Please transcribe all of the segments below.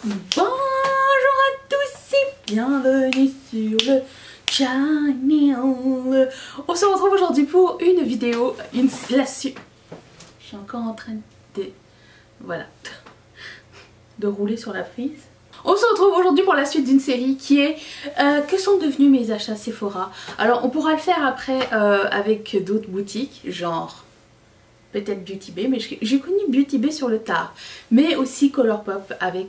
Bonjour à tous et bienvenue sur le channel. On se retrouve aujourd'hui pour une vidéo, la suite. Je suis encore en train de... Voilà. De rouler sur la prise. On se retrouve aujourd'hui pour la suite d'une série qui est que sont devenus mes achats Sephora. Alors on pourra le faire après avec d'autres boutiques, genre peut-être Beauty Bay, mais j'ai connu Beauty Bay sur le tard, mais aussi Colourpop avec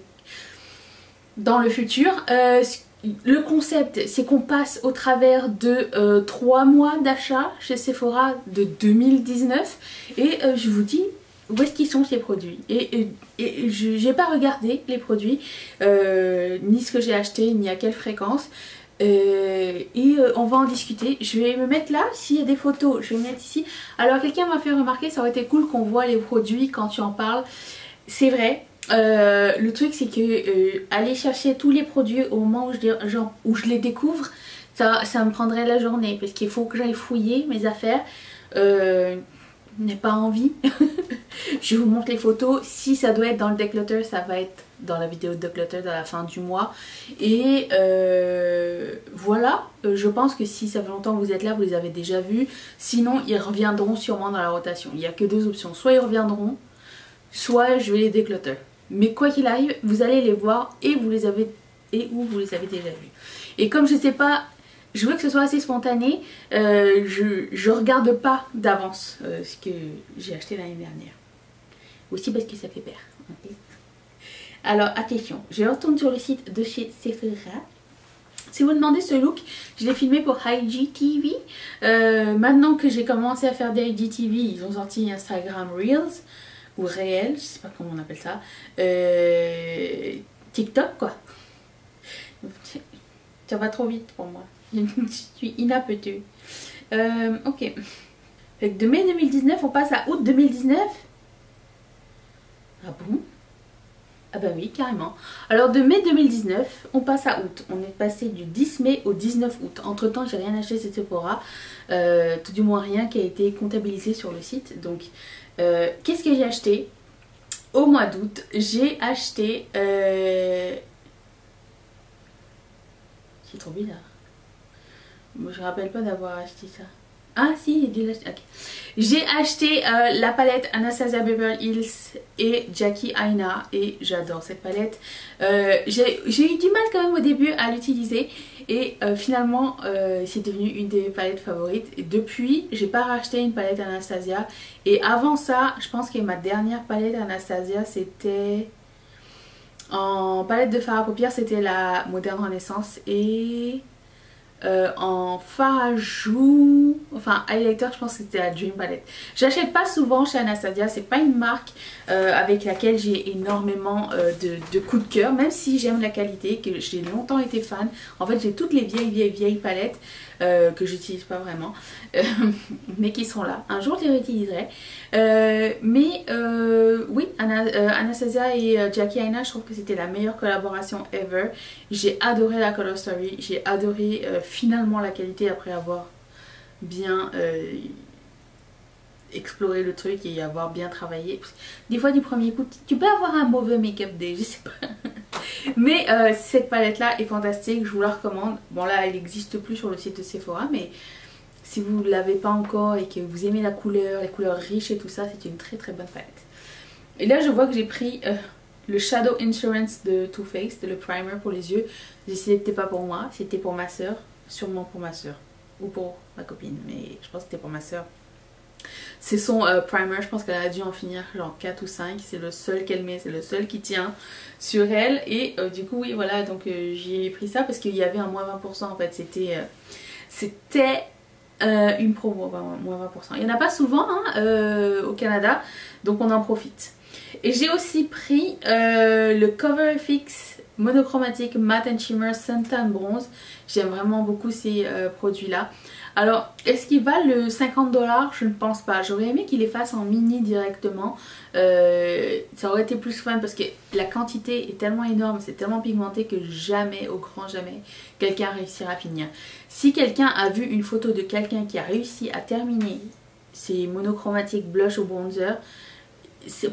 dans le futur. Le concept c'est qu'on passe au travers de 3 mois d'achat chez Sephora de 2019 et je vous dis où est-ce qu'ils sont ces produits et j'ai pas regardé les produits ni ce que j'ai acheté ni à quelle fréquence on va en discuter. Je vais me mettre là, s'il y a des photos je vais me mettre ici. Alors quelqu'un m'a fait remarquer, ça aurait été cool qu'on voit les produits quand tu en parles. C'est vrai, le truc c'est que aller chercher tous les produits au moment où je les découvre, ça me prendrait la journée parce qu'il faut que j'aille fouiller mes affaires. N'ai pas envie. Je vous montre les photos. Si ça doit être dans le declutter, ça va être dans la vidéo de declutter à la fin du mois. Et voilà, je pense que si ça fait longtemps que vous êtes là, vous les avez déjà vus. Sinon, ils reviendront sûrement dans la rotation. Il n'y a que deux options. Soit ils reviendront, soit je vais les declutter. Mais quoi qu'il arrive, vous allez les voir et vous les avez déjà vus. Et comme je sais pas, je veux que ce soit assez spontané, je regarde pas d'avance ce que j'ai acheté l'année dernière. Aussi parce que ça fait peur. Okay. Alors attention, je retourne sur le site de chez Sephora. Si vous me demandez ce look, je l'ai filmé pour IGTV. Maintenant que j'ai commencé à faire des IGTV, ils ont sorti Instagram Reels ou Réel, je sais pas comment on appelle ça. TikTok quoi. Ça va trop vite pour moi. Je suis inaptue. Ok. Fait que de mai 2019, on passe à août 2019. Ah bon? Ah bah oui, carrément. Alors de mai 2019, on passe à août. On est passé du 10 mai au 19 août. Entre temps, j'ai rien acheté chez Sephora. Tout du moins rien qui a été comptabilisé sur le site. Donc, qu'est-ce que j'ai acheté? Au mois d'août, j'ai acheté... C'est trop bizarre. Moi, je me rappelle pas d'avoir acheté ça. Ah si, j'ai acheté la palette Anastasia Beverly Hills et Jackie Aina et j'adore cette palette. J'ai eu du mal quand même au début à l'utiliser et finalement c'est devenu une des palettes favorites. Et depuis, j'ai pas racheté une palette Anastasia et avant ça, je pense que ma dernière palette Anastasia c'était en palette de fard à paupières, c'était la Moderne Renaissance et en fard à joues, enfin highlighter, je pense que c'était la Dream Palette. J'achète pas souvent chez Anastasia, c'est pas une marque avec laquelle j'ai énormément de coups de cœur, même si j'aime la qualité, que j'ai longtemps été fan. En fait j'ai toutes les vieilles palettes que j'utilise pas vraiment mais qui sont là. Un jour je les réutiliserai. Oui, Anastasia et Jackie Aina, je trouve que c'était la meilleure collaboration ever. J'ai adoré la color story, j'ai adoré finalement la qualité après avoir bien exploré le truc et avoir bien travaillé. Des fois du premier coup, tu peux avoir un mauvais make-up day, je sais pas. Mais cette palette là est fantastique, je vous la recommande. Bon là elle n'existe plus sur le site de Sephora, mais si vous ne l'avez pas encore et que vous aimez la couleur, les couleurs riches et tout ça, c'est une très très bonne palette. Et là je vois que j'ai pris le Shadow Insurance de Too Faced, le primer pour les yeux. C'était pas pour moi, c'était pour ma soeur, sûrement pour ma soeur ou pour ma copine, mais je pense que c'était pour ma soeur. C'est son primer, je pense qu'elle a dû en finir genre 4 ou 5, c'est le seul qu'elle met, c'est le seul qui tient sur elle. Et du coup oui voilà, donc j'ai pris ça parce qu'il y avait un moins 20% en fait, c'était une promo, moins 20%. Il n'y en a pas souvent hein, au Canada, donc on en profite. Et j'ai aussi pris le Cover FX monochromatique Matte and Shimmer Suntan Bronze. J'aime vraiment beaucoup ces produits là. Alors est-ce qu'il valent le 50 $? Je ne pense pas. J'aurais aimé qu'il les fasse en mini directement. Ça aurait été plus fun parce que la quantité est tellement énorme, c'est tellement pigmenté que jamais, au grand jamais, quelqu'un réussira à finir. Si quelqu'un a vu une photo de quelqu'un qui a réussi à terminer ses monochromatiques blush ou bronzer,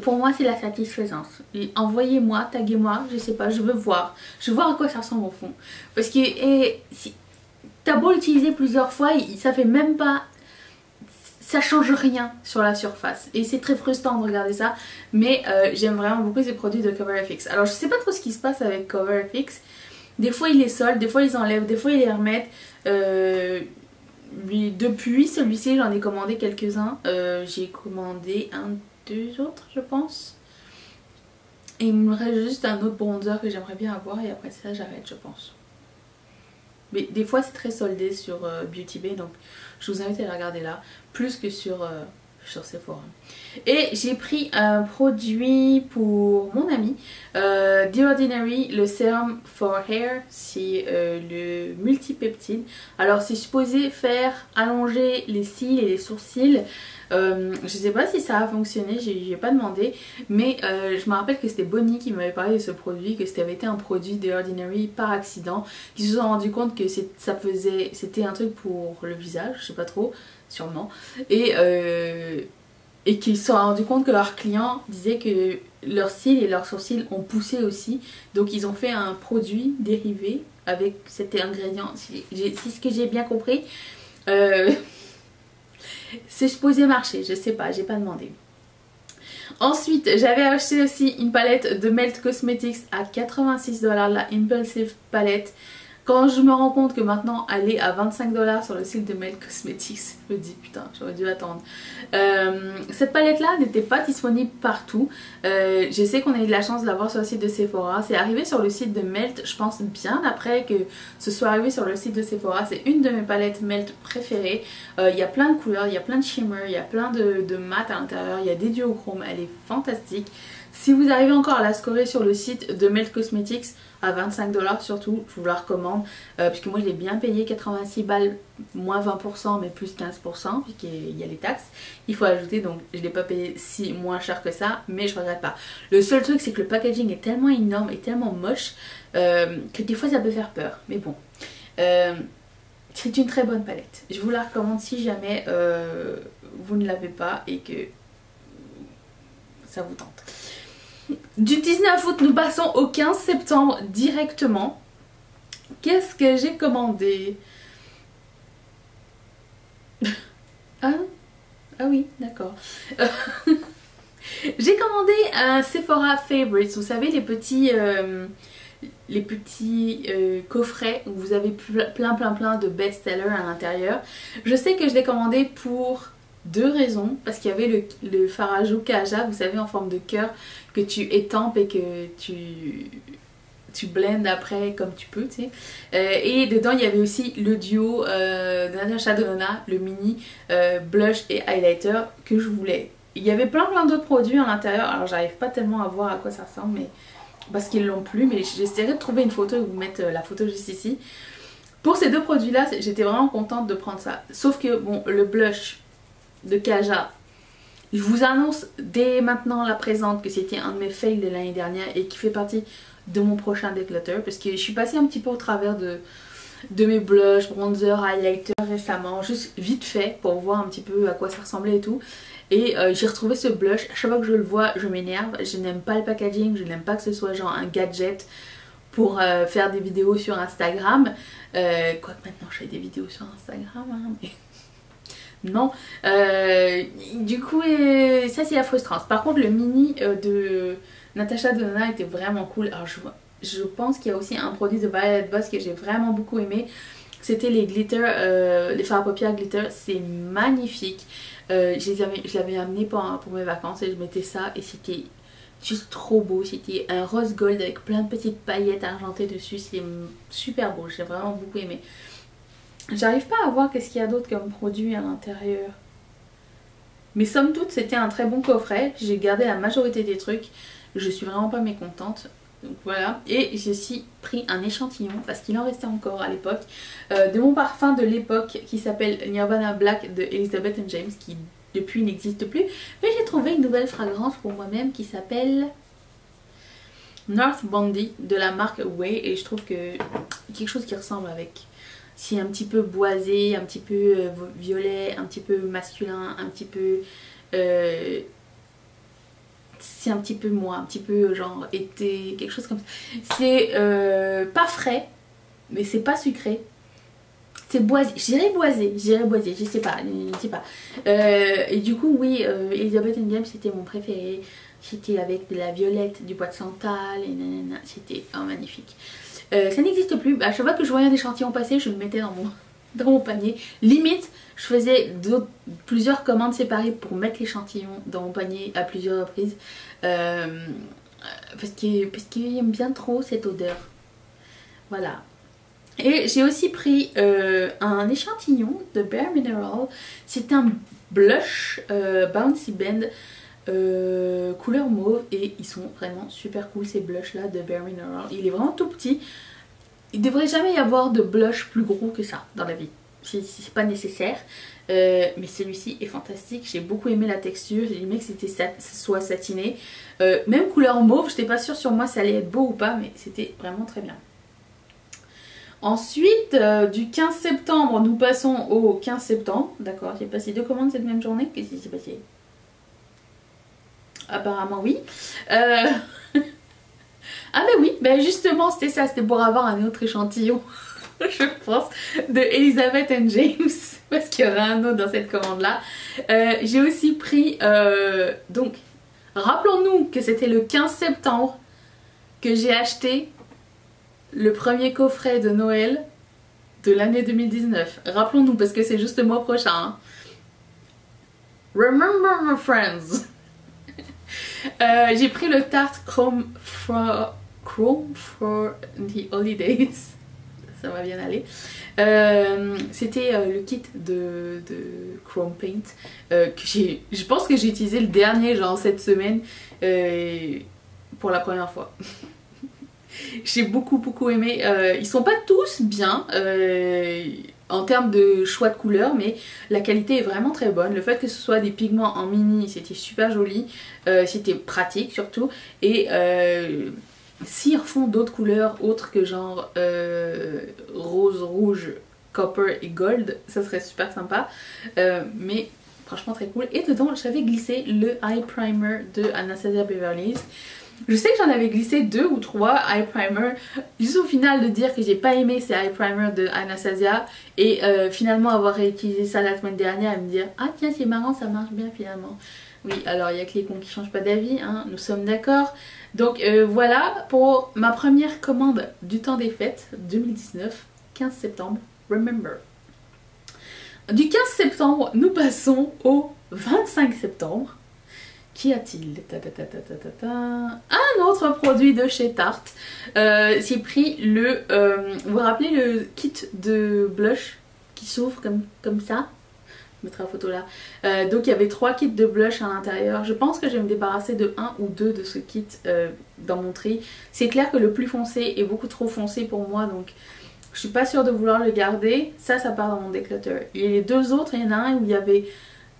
pour moi c'est la satisfaisance. Envoyez-moi, taguez-moi, je sais pas, je veux voir à quoi ça ressemble au fond. Parce que si, t'as beau l'utiliser plusieurs fois, ça fait même pas, ça change rien sur la surface et c'est très frustrant de regarder ça, mais j'aime vraiment beaucoup ces produits de CoverFX. Alors je sais pas trop ce qui se passe avec CoverFX, des fois ils les soldent, des fois ils enlèvent, des fois ils les remettent. Depuis celui-ci j'en ai commandé quelques-uns, j'ai commandé deux autres je pense, et il me reste juste un autre bronzer que j'aimerais bien avoir et après ça j'arrête je pense. Mais des fois c'est très soldé sur Beauty Bay, donc je vous invite à les regarder là, plus que sur Sephora. Et j'ai pris un produit pour mon ami, The Ordinary, le Serum for Hair, c'est le multipeptide. Alors c'est supposé faire allonger les cils et les sourcils. Je sais pas si ça a fonctionné, j'ai pas demandé, mais je me rappelle que c'était Bonnie qui m'avait parlé de ce produit, que c'était avait été un produit The Ordinary par accident, qu'ils se sont rendu compte que c'était un truc pour le visage, je sais pas trop, sûrement, et qu'ils se sont rendus compte que leurs clients disaient que leurs cils et leurs sourcils ont poussé aussi, donc ils ont fait un produit dérivé avec cet ingrédient, c'est ce que j'ai bien compris. C'est supposé marcher, je sais pas, j'ai pas demandé. Ensuite, j'avais acheté aussi une palette de Melt Cosmetics à 86$, la Impulsive palette. Quand je me rends compte que maintenant elle est à 25$ sur le site de Melt Cosmetics, je me dis putain, j'aurais dû attendre. Cette palette là n'était pas disponible partout. Je sais qu'on a eu de la chance de l'avoir sur le site de Sephora. C'est arrivé sur le site de Melt, je pense bien après que ce soit arrivé sur le site de Sephora. C'est une de mes palettes Melt préférées. Il y a plein de couleurs, il y a plein de shimmer, il y a plein de mat à l'intérieur, il y a des duochromes, elle est fantastique. Si vous arrivez encore à la scorer sur le site de Melt Cosmetics à 25$ surtout, je vous la recommande, puisque moi je l'ai bien payé, 86 balles moins 20% mais plus 15% puisqu'il y a les taxes, il faut ajouter, donc je l'ai pas payé si moins cher que ça, mais je regrette pas. Le seul truc c'est que le packaging est tellement énorme et tellement moche que des fois ça peut faire peur, mais bon. C'est une très bonne palette, je vous la recommande si jamais vous ne l'avez pas et que ça vous tente. Du 19 août, nous passons au 15 septembre directement. Qu'est-ce que j'ai commandé? Ah oui, d'accord. J'ai commandé un Sephora Favorites, vous savez les petits coffrets où vous avez plein de best-sellers à l'intérieur. Je sais que je l'ai commandé pour deux raisons, parce qu'il y avait le Farajou Kaja, vous savez, en forme de cœur que tu étampes et que tu blendes après comme tu peux, tu sais. Et dedans il y avait aussi le duo de Natasha Denona, le mini blush et highlighter que je voulais. Il y avait plein d'autres produits à l'intérieur, alors j'arrive pas tellement à voir à quoi ça ressemble, mais parce qu'ils l'ont plus, mais j'essaierai de trouver une photo et vous mettre la photo juste ici. Pour ces deux produits là, j'étais vraiment contente de prendre ça, sauf que bon, le blush de Kaja, je vous annonce dès maintenant la présente que c'était un de mes fails de l'année dernière et qui fait partie de mon prochain declutter, parce que je suis passée un petit peu au travers de mes blushs, bronzer, highlighter récemment, juste vite fait pour voir un petit peu à quoi ça ressemblait et tout. Et j'ai retrouvé ce blush, à chaque fois que je le vois je m'énerve, je n'aime pas le packaging, je n'aime pas que ce soit genre un gadget pour faire des vidéos sur Instagram. Quoique maintenant je fais des vidéos sur Instagram, hein, mais... non, du coup ça c'est la frustrance. Par contre le mini de Natasha Denona était vraiment cool. Alors je pense qu'il y a aussi un produit de Violet Voss que j'ai vraiment beaucoup aimé. C'était les glitter, les fards à paupières glitter, c'est magnifique. Je l'avais amené pour mes vacances et je mettais ça et c'était juste trop beau. C'était un rose gold avec plein de petites paillettes argentées dessus, c'est super beau, j'ai vraiment beaucoup aimé. J'arrive pas à voir qu'est-ce qu'il y a d'autre comme produit à l'intérieur. Mais somme toute c'était un très bon coffret. J'ai gardé la majorité des trucs. Je suis vraiment pas mécontente. Donc voilà. Et j'ai aussi pris un échantillon, parce qu'il en restait encore à l'époque, de mon parfum de l'époque qui s'appelle Nirvana Black de Elizabeth & James, qui depuis n'existe plus. Mais j'ai trouvé une nouvelle fragrance pour moi-même qui s'appelle North Bondi de la marque Way. Et je trouve que quelque chose qui ressemble avec... C'est un petit peu boisé, un petit peu violet, un petit peu masculin, un petit peu c'est un petit peu moins, un petit peu genre été, quelque chose comme ça. C'est pas frais, mais c'est pas sucré. C'est boisé, je dirais boisé, je sais pas, et du coup oui, Elizabeth James c'était mon préféré. C'était avec de la violette, du bois de santal, et nanana, c'était magnifique. Ça n'existe plus, à chaque fois que je voyais un échantillon passer, je le mettais dans mon panier. Limite, je faisais plusieurs commandes séparées pour mettre l'échantillon dans mon panier à plusieurs reprises. Parce qu'il aime bien trop cette odeur. Voilà. Et j'ai aussi pris un échantillon de Bare Mineral. C'est un blush Bouncy Bend couleur mauve. Et ils sont vraiment super cool ces blushs là de Bare Mineral. Il est vraiment tout petit. Il devrait jamais y avoir de blush plus gros que ça dans la vie. C'est pas nécessaire. Mais celui-ci est fantastique. J'ai beaucoup aimé la texture. J'ai aimé que c'était soit satiné. Même couleur mauve. Je n'étais pas sûre sur moi ça allait être beau ou pas. Mais c'était vraiment très bien. Ensuite, du 15 septembre, nous passons au 15 septembre. D'accord, j'ai passé 2 commandes cette même journée. Qu'est-ce qui s'est passé? Apparemment oui. Ah mais oui, ben justement c'était ça, c'était pour avoir un autre échantillon, je pense, de Elizabeth James. Parce qu'il y aura un autre dans cette commande-là. J'ai aussi pris, donc, rappelons-nous que c'était le 15 septembre que j'ai acheté le premier coffret de Noël de l'année 2019. Rappelons-nous parce que c'est juste le mois prochain. Hein. Remember my friends. J'ai pris le Tarte Chrome for the Holidays. Ça va bien aller. C'était le kit de Chrome Paint que je pense que j'ai utilisé le dernier genre cette semaine pour la première fois. J'ai beaucoup aimé. Ils sont pas tous bien en termes de choix de couleurs, mais la qualité est vraiment très bonne. Le fait que ce soit des pigments en mini, c'était super joli. C'était pratique surtout. Et s'ils refont d'autres couleurs autres que genre rose, rouge, copper et gold, ça serait super sympa. Mais franchement très cool. Et dedans j'avais glissé le eye primer de Anastasia Beverly Hills. Je sais que j'en avais glissé 2 ou 3 eye primer, juste au final de dire que j'ai pas aimé ces eye primer de Anastasia et finalement avoir réutilisé ça la semaine dernière et me dire ah tiens c'est marrant, ça marche bien finalement. Oui, alors il y a que les cons qui changent pas d'avis, hein, nous sommes d'accord. Donc voilà pour ma première commande du temps des fêtes 2019, 15 septembre, remember. Du 15 septembre, nous passons au 25 septembre. Qu'y a-t-il? Un autre produit de chez Tarte. J'ai pris le... vous vous rappelez le kit de blush qui s'ouvre comme ça? Je mettrai la photo là. Donc il y avait 3 kits de blush à l'intérieur. Je pense que je vais me débarrasser de 1 ou 2 de ce kit dans mon tri. C'est clair que le plus foncé est beaucoup trop foncé pour moi. Donc je suis pas sûre de vouloir le garder. Ça part dans mon declutter. Et les 2 autres, il y en a un où il y avait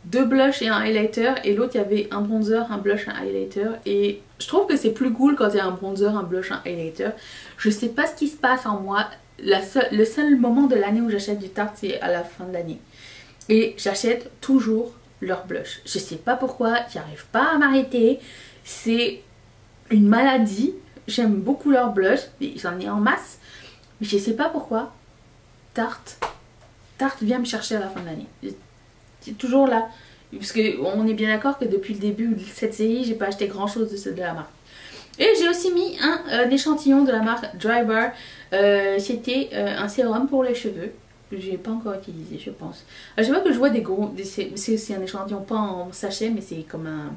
2 blushs et un highlighter et l'autre il y avait un bronzer, un blush, un highlighter et je trouve que c'est plus cool quand il y a un bronzer, un blush, un highlighter. Je sais pas ce qui se passe en moi, le seul moment de l'année où j'achète du Tarte c'est à la fin de l'année et j'achète toujours leur blush. Je sais pas pourquoi, j'arrive pas à m'arrêter, c'est une maladie, j'aime beaucoup leur blush, j'en ai en masse mais je sais pas pourquoi Tarte vient me chercher à la fin de l'année. C'est toujours là. Parce qu'on est bien d'accord que depuis le début de cette série, j'ai pas acheté grand chose de la marque. Et j'ai aussi mis un échantillon de la marque Dry Bar. C'était un sérum pour les cheveux. Que j'ai pas encore utilisé, je pense. Je vois que je vois des gros. C'est aussi un échantillon, pas en sachet, mais c'est comme un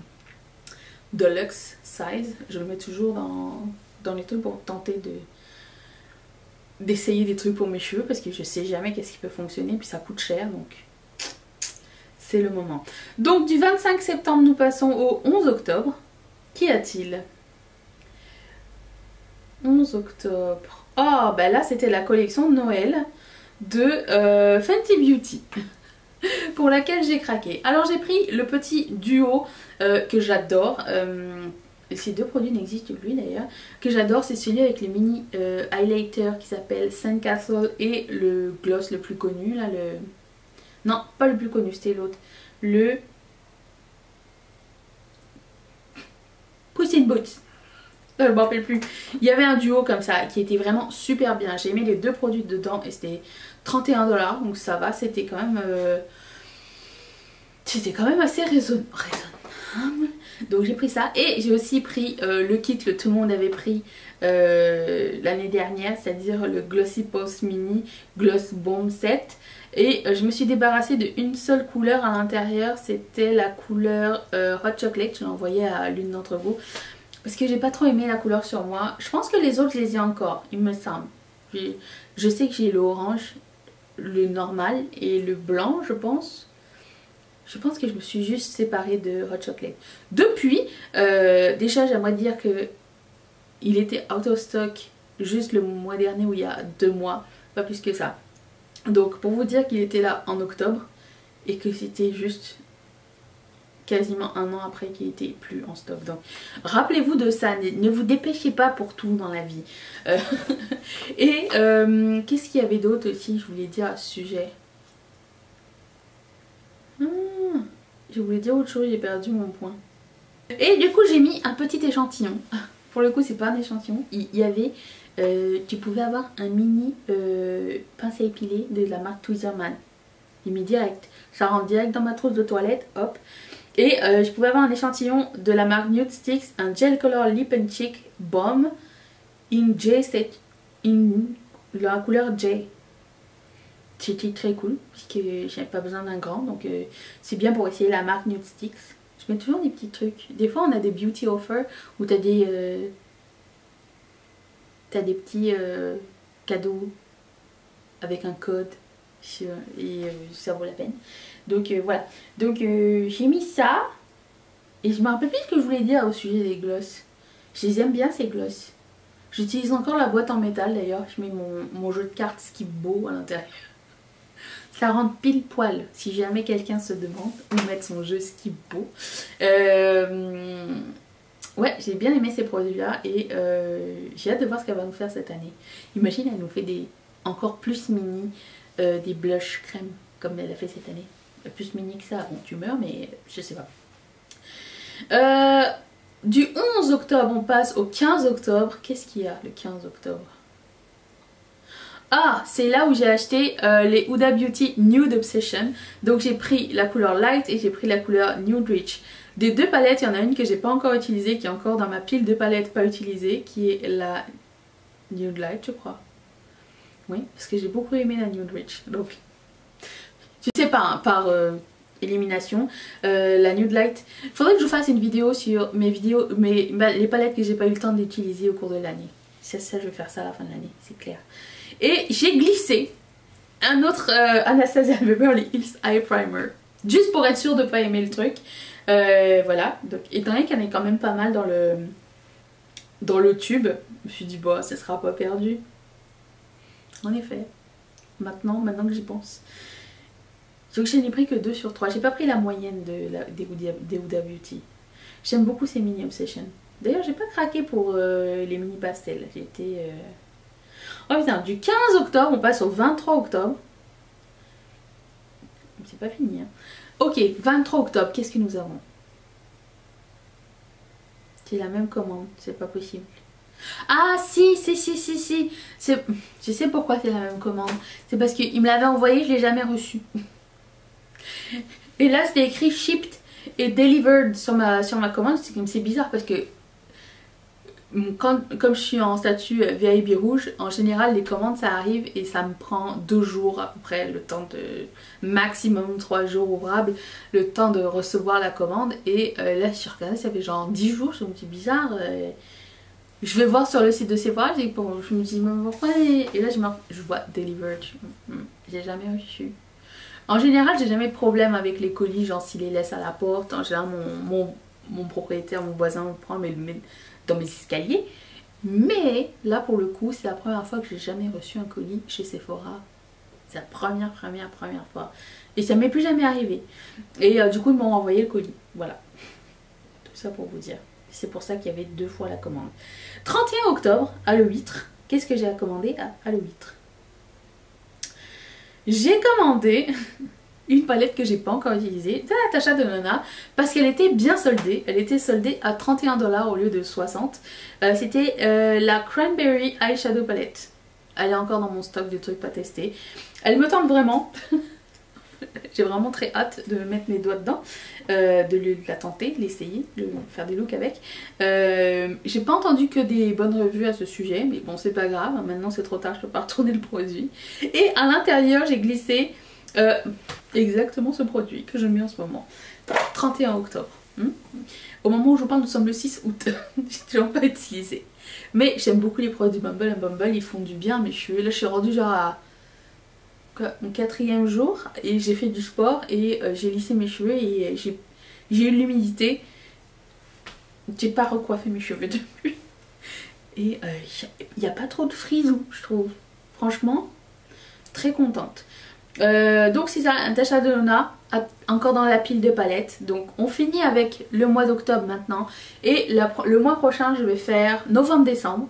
deluxe size. Je le mets toujours dans les trucs pour tenter d'essayer des trucs pour mes cheveux. Parce que je sais jamais qu'est-ce qui peut fonctionner. Puis ça coûte cher donc. C'est le moment. Donc du 25 septembre nous passons au 11 octobre. Qu'y a-t-il? 11 octobre. Oh ben là c'était la collection de Noël de Fenty Beauty pour laquelle j'ai craqué. Alors j'ai pris le petit duo que j'adore. Ces 2 produits n'existent plus d'ailleurs. Que j'adore, c'est celui avec les mini highlighters qui s'appelle Sandcastle et le gloss le plus connu là, le... Non, pas le plus connu, c'était l'autre. Le Puss in Boots. Je me rappelle plus. Il y avait un duo comme ça qui était vraiment super bien. J'ai mis les deux produits dedans et c'était 31 $. Donc ça va, c'était quand même assez raisonnable. Donc j'ai pris ça. Et j'ai aussi pris le kit que tout le monde avait pris l'année dernière. C'est-à-dire le Glossy Pose Mini Gloss Bomb Set. Et je me suis débarrassée d'une seule couleur à l'intérieur. C'était la couleur Hot Chocolate. Je l'ai envoyée à l'une d'entre vous. Parce que j'ai pas trop aimé la couleur sur moi. Je pense que les autres je les ai encore, il me semble. Je sais que j'ai le orange, le normal et le blanc je pense. Je pense que je me suis juste séparée de Hot Chocolate. Depuis, déjà j'aimerais dire que il était out of stock juste le mois dernier ou il y a 2 mois. Pas plus que ça. Donc pour vous dire qu'il était là en octobre et que c'était juste quasiment 1 an après qu'il était plus en stock. Donc rappelez-vous de ça, ne vous dépêchez pas pour tout dans la vie. Et qu'est-ce qu'il y avait d'autre aussi, je voulais dire à ce sujet. Je voulais dire autre chose, j'ai perdu mon point. Et du coup j'ai mis un petit échantillon. Pour le coup c'est pas un échantillon, il y avait tu pouvais avoir un mini pince à épiler de la marque Tweezerman. Il mis direct, ça rentre direct dans ma trousse de toilette, hop. Et je pouvais avoir un échantillon de la marque Nude Sticks, un Gel Color Lip and Cheek Balm in la couleur J. C'était très cool, puisque j'avais pas besoin d'un grand, donc c'est bien pour essayer la marque Nude Sticks. Je mets toujours des petits trucs. Des fois on a des beauty offers où t'as des petits cadeaux avec un code et ça vaut la peine. Donc voilà, donc j'ai mis ça et je me rappelle plus ce que je voulais dire au sujet des glosses. Je les aime bien ces glosses. J'utilise encore la boîte en métal d'ailleurs, je mets mon jeu de cartes Skip Beau à l'intérieur. Ça rentre pile poil si jamais quelqu'un se demande où mettre son jeu Skip Beau. Ouais, j'ai bien aimé ces produits là et j'ai hâte de voir ce qu'elle va nous faire cette année. Imagine, elle nous fait des encore plus mini, des blush crème comme elle a fait cette année. Plus mini que ça, bon tu meurs mais je sais pas. Du 11 octobre on passe au 15 octobre. Qu'est-ce qu'il y a le 15 octobre? Ah, c'est là où j'ai acheté les Huda Beauty Nude Obsession. Donc j'ai pris la couleur Light et j'ai pris la couleur Nude Rich. Des deux palettes, il y en a une que j'ai pas encore utilisée, qui est encore dans ma pile de palettes pas utilisées, qui est la Nude Light je crois. Oui, parce que j'ai beaucoup aimé la Nude Rich. Donc je sais pas, hein, par élimination, la Nude Light. Faudrait que je vous fasse une vidéo sur mes vidéos, les palettes que j'ai pas eu le temps d'utiliser au cours de l'année. Ça, je vais faire ça à la fin de l'année, c'est clair. Et j'ai glissé un autre Anastasia Beverly Hills Eye Primer. Juste pour être sûre de pas aimer le truc. Voilà, donc étant donné qu'il y en a quand même pas mal dans le tube, je me suis dit bah ça sera pas perdu. En effet, maintenant que j'y pense. Donc je n'ai pris que 2 sur 3. J'ai pas pris la moyenne des Huda Beauty. J'aime beaucoup ces mini Obsession. D'ailleurs j'ai pas craqué pour les mini pastels. J'ai été... Oh putain, du 15 octobre on passe au 23 octobre. C'est pas fini hein. Ok, 23 octobre, qu'est-ce que nous avons? C'est la même commande, c'est pas possible. Ah si. Je sais pourquoi c'est la même commande. C'est parce qu'il me l'avait envoyé, je l'ai jamais reçu. Et là c'était écrit shipped et delivered sur ma commande. C'est bizarre parce que comme je suis en statut VIP rouge, en général les commandes ça arrive et ça me prend 2 jours à peu près, le temps de maximum 3 jours ouvrables, le temps de recevoir la commande. Et là je suis regardée, ça fait genre 10 jours, je me dis bizarre. Je vais voir sur le site de Sephora, je me dis mais pourquoi et là je vois delivered, j'ai jamais reçu. En général j'ai jamais de problème avec les colis, genre s'il les laisse à la porte, en général mon propriétaire, mon voisin me prend mais le met dans mes escaliers. Mais là pour le coup c'est la première fois que j'ai jamais reçu un colis chez Sephora. C'est la première fois. Et ça m'est plus jamais arrivé. Et du coup ils m'ont envoyé le colis. Voilà. Tout ça pour vous dire. C'est pour ça qu'il y avait 2 fois la commande. 31 octobre, à le huître. Qu'est-ce que j'ai commandé à le huître? J'ai commandé une palette que j'ai pas encore utilisée de Natasha Denona parce qu'elle était bien soldée. Elle était soldée à 31 $ au lieu de 60. C'était la Cranberry Eyeshadow Palette. Elle est encore dans mon stock de trucs pas testés. Elle me tente vraiment. J'ai vraiment très hâte de mettre mes doigts dedans, de la tenter, de l'essayer, de faire des looks avec. J'ai pas entendu que des bonnes revues à ce sujet, mais bon, c'est pas grave. Maintenant c'est trop tard, je peux pas retourner le produit. Et à l'intérieur, j'ai glissé exactement ce produit que je mets en ce moment. 31 octobre. Au moment où je vous parle, nous sommes le 6 août. J'ai toujours pas utilisé. Mais j'aime beaucoup les produits Bumble. Bumble, ils font du bien à mes cheveux. Là, je suis rendue genre à mon 4e jour et j'ai fait du sport et j'ai lissé mes cheveux et j'ai eu l'humidité. J'ai pas recoiffé mes cheveux depuis. Et il n'y a pas trop de frisous, je trouve. Franchement, très contente. Donc c'est ça, Natasha Denona, encore dans la pile de palettes. Donc on finit avec le mois d'octobre maintenant. Et le mois prochain, je vais faire novembre-décembre.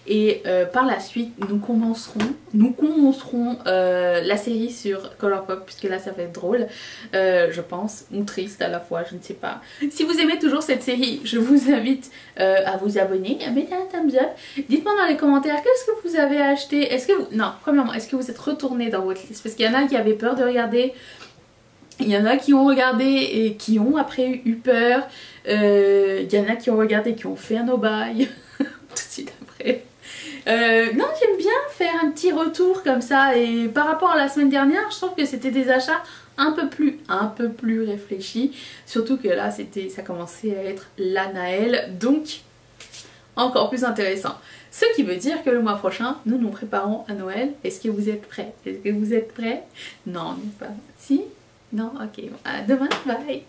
Et par la suite, nous commencerons la série sur Colourpop, puisque là ça va être drôle, je pense, ou triste à la fois, je ne sais pas. Si vous aimez toujours cette série, je vous invite à vous abonner, à mettre un thumbs up. Dites-moi dans les commentaires qu'est-ce que vous avez acheté. Est-ce que vous... Non, premièrement, est-ce que vous êtes retourné dans votre liste? Parce qu'il y en a qui avaient peur de regarder. Il y en a qui ont regardé et qui ont après eu peur. Il y en a qui ont regardé et qui ont fait un no-buy tout de suite après. Non, j'aime bien faire un petit retour comme ça, et par rapport à la semaine dernière, je trouve que c'était des achats un peu plus réfléchis, surtout que là ça commençait à être la Naël, donc encore plus intéressant. Ce qui veut dire que le mois prochain, nous nous préparons à Noël. Est-ce que vous êtes prêts? Est-ce que vous êtes prêts? Non, pas. Si? Non, ok. À demain, bye.